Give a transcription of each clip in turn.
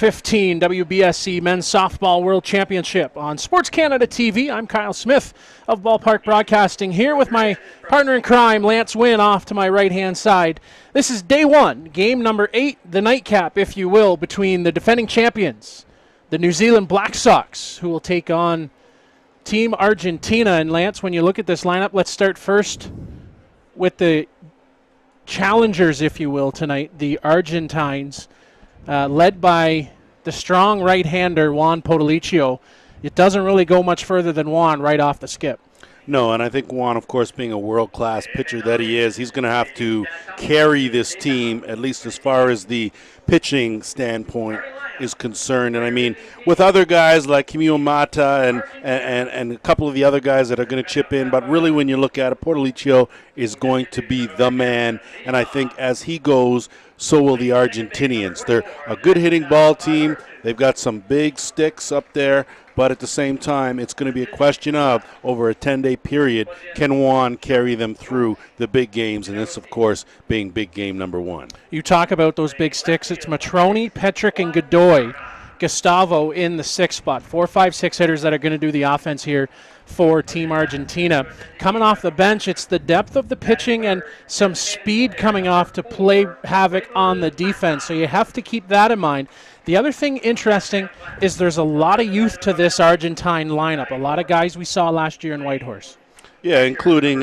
2015 WBSC Men's Softball World Championship on Sports Canada TV. I'm Kyle Smith of Ballpark Broadcasting here with my partner in crime, Lance Wynn, off to my right-hand side. This is day one, game number 8, the nightcap, if you will, between the defending champions, the New Zealand Black Sox, who will take on Team Argentina. And Lance, when you look at this lineup, let's start first with the challengers, if you will, tonight, the Argentines. Led by the strong right-hander, Juan Podolicio. It doesn't really go much further than Juan right off the skip. No, and I think Juan, of course, being a world-class pitcher that he is, he's going to have to carry this team, at least as far as the pitching standpoint is concerned. And I mean, with other guys like Kimio Mata and a couple of the other guys that are going to chip in, but really when you look at it, Podolicio is going to be the man. And I think as he goes, so will the Argentinians. They're a good hitting ball team. They've got some big sticks up there, but at the same time, it's going to be a question of, over a 10-day period, can Juan carry them through the big games, and this, of course, being big game number 1. You talk about those big sticks. It's Matroni, Petrick, and Godoy. Gustavo in the 6th spot. 4, 5, 6 hitters that are going to do the offense here for Team Argentina. Coming off the bench, it's the depth of the pitching and some speed coming off to play havoc on the defense. So you have to keep that in mind. The other thing interesting is there's a lot of youth to this Argentine lineup. A lot of guys we saw last year in Whitehorse. Yeah, including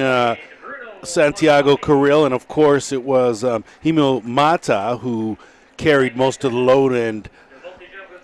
Santiago Carril, and of course it was Himio Mata who carried most of the load, and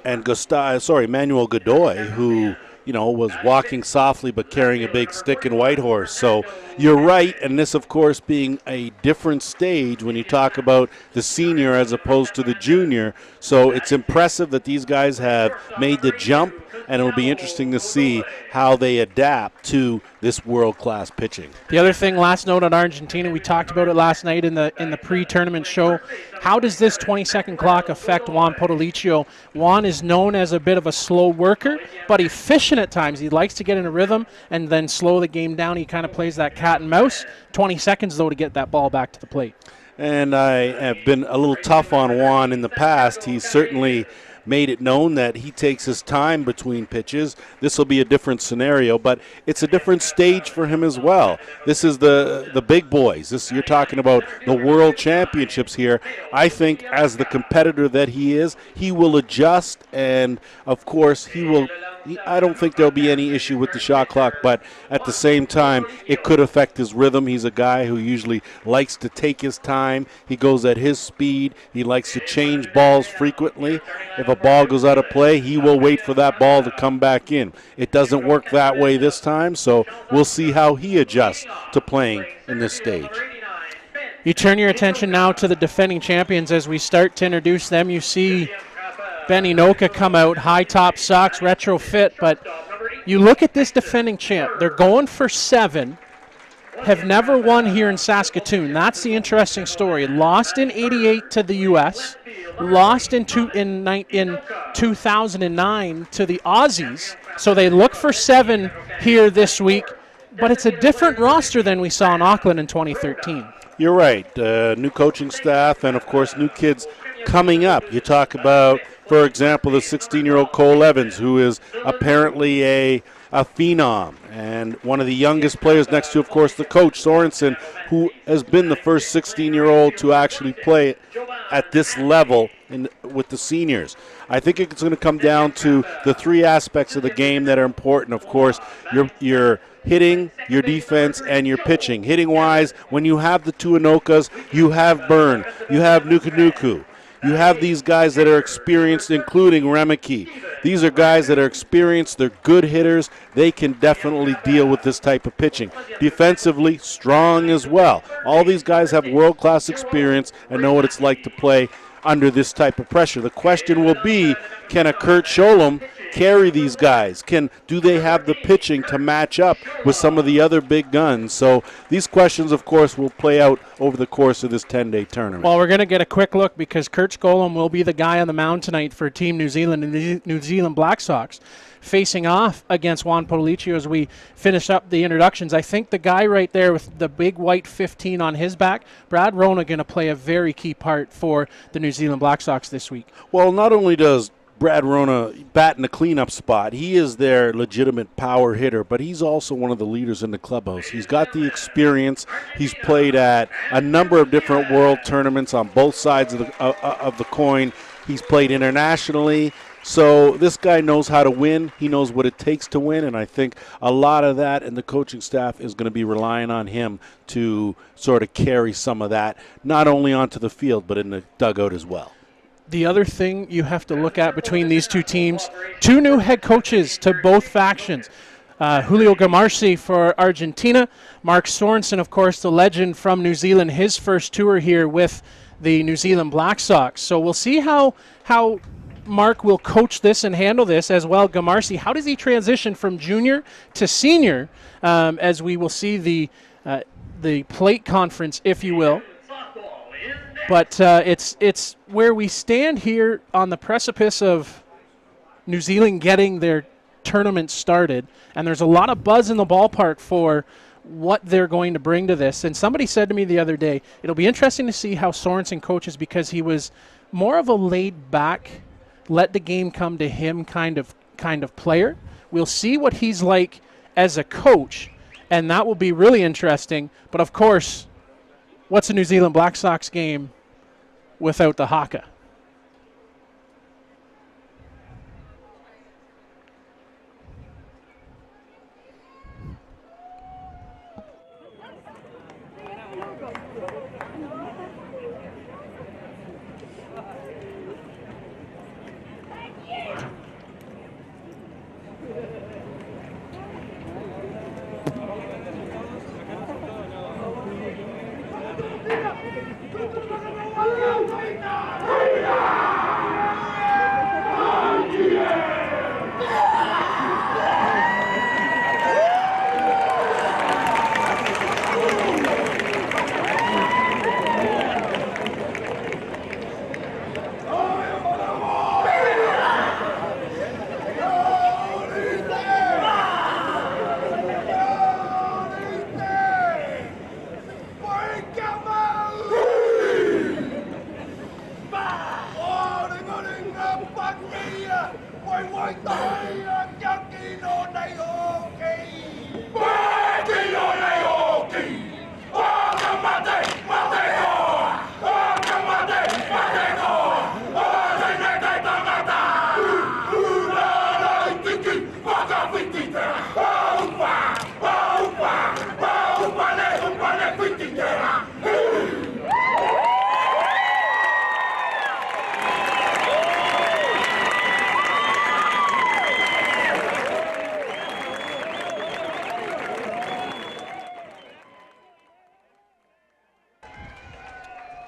Manuel Godoy, who, you know, was walking softly but carrying a big stick in Whitehorse. So you're right, and this, of course, being a different stage when you talk about the senior as opposed to the junior. So it's impressive that these guys have made the jump, and it'll be interesting to see how they adapt to this world-class pitching. The other thing, last note on Argentina, we talked about it last night in the pre-tournament show. How does this 20-second clock affect Juan Podolicio? Juan is known as a bit of a slow worker, but efficient at times. He likes to get in a rhythm and then slow the game down. He kind of plays that cat and mouse. 20 seconds, though, to get that ball back to the plate. And I have been a little tough on Juan in the past. He's certainly made it known that he takes his time between pitches. This will be a different scenario, but it's a different stage for him as well. This is the big boys. You're talking about the world championships here. I think as the competitor that he is, he will adjust, and of course I don't think there'll be any issue with the shot clock, but at the same time, it could affect his rhythm. He's a guy who usually likes to take his time. He goes at his speed. He likes to change balls frequently. If a ball goes out of play, he will wait for that ball to come back in. It doesn't work that way this time, so we'll see how he adjusts to playing in this stage. You turn your attention now to the defending champions. As we start to introduce them, you see Ben Inoka come out, high top socks, retrofit, but you look at this defending champ. They're going for 7, have never won here in Saskatoon. That's the interesting story. Lost in '88 to the U.S., lost in 2009 to the Aussies, so they look for 7 here this week, but it's a different roster than we saw in Auckland in 2013. You're right. New coaching staff and, of course, new kids coming up. You talk about, for example, the 16-year-old Cole Evans, who is apparently a phenom, and one of the youngest players next to, of course, the coach, Sorensen, who has been the first 16-year-old to actually play at this level with the seniors. I think it's going to come down to the 3 aspects of the game that are important. Of course, your hitting, your defense, and your pitching. Hitting-wise, when you have the 2 Inokas, you have Byrne, you have Nuku. You have these guys that are experienced, including Remeke. These are guys that are experienced. They're good hitters. They can definitely deal with this type of pitching. Defensively, strong as well. All these guys have world-class experience and know what it's like to play under this type of pressure. The question will be, can a Kurt Scholem carry these guys? Do they have the pitching to match up with some of the other big guns? So these questions, of course, will play out over the course of this 10-day tournament. Well, we're going to get a quick look because Kurt Scholem will be the guy on the mound tonight for Team New Zealand and the New Zealand Black Sox, facing off against Juan Podolicio as we finish up the introductions. I think the guy right there with the big white 15 on his back, Brad Rona, going to play a very key part for the New Zealand Black Sox this week. Well, not only does Brad Rona batting the cleanup spot. He is their legitimate power hitter, but he's also one of the leaders in the clubhouse. He's got the experience. He's played at a number of different world tournaments on both sides of the coin. He's played internationally. So this guy knows how to win. He knows what it takes to win, and I think a lot of that and the coaching staff is going to be relying on him to sort of carry some of that, not only onto the field but in the dugout as well. The other thing you have to look at between these two teams, two new head coaches to both factions. Julio Gamarsi for Argentina, Mark Sorensen, of course, the legend from New Zealand, his first tour here with the New Zealand Black Sox. So we'll see how Mark will coach this and handle this as well. Gamarsi, how does he transition from junior to senior, as we will see the plate conference, if you will. But it's where we stand here on the precipice of New Zealand getting their tournament started, and there's a lot of buzz in the ballpark for what they're going to bring to this. And somebody said to me the other day, it'll be interesting to see how Sorensen coaches, because he was more of a laid-back, let the game come to him kind of player. We'll see what he's like as a coach, and that will be really interesting. But, of course, what's a New Zealand Black Sox game without the haka?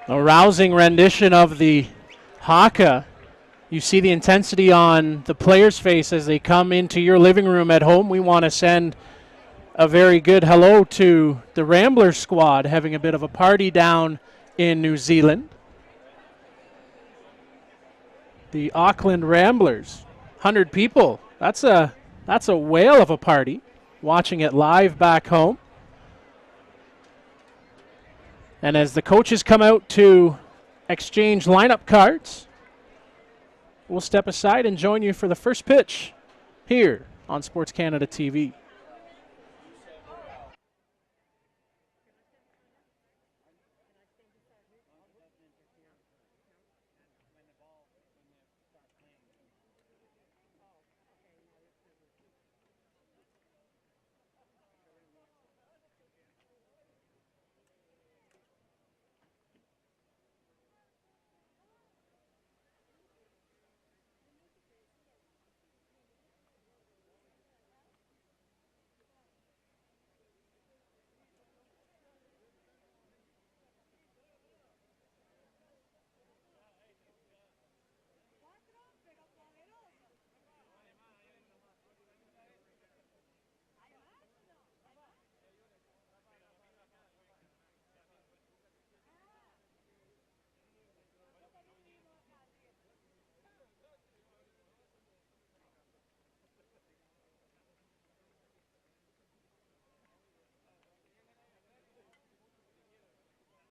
A rousing rendition of the haka. You see the intensity on the players' face as they come into your living room at home. We want to send a very good hello to the Ramblers squad having a bit of a party down in New Zealand. The Auckland Ramblers, 100 people. That's a whale of a party. Watching it live back home. And as the coaches come out to exchange lineup cards, we'll step aside and join you for the first pitch here on Sports Canada TV.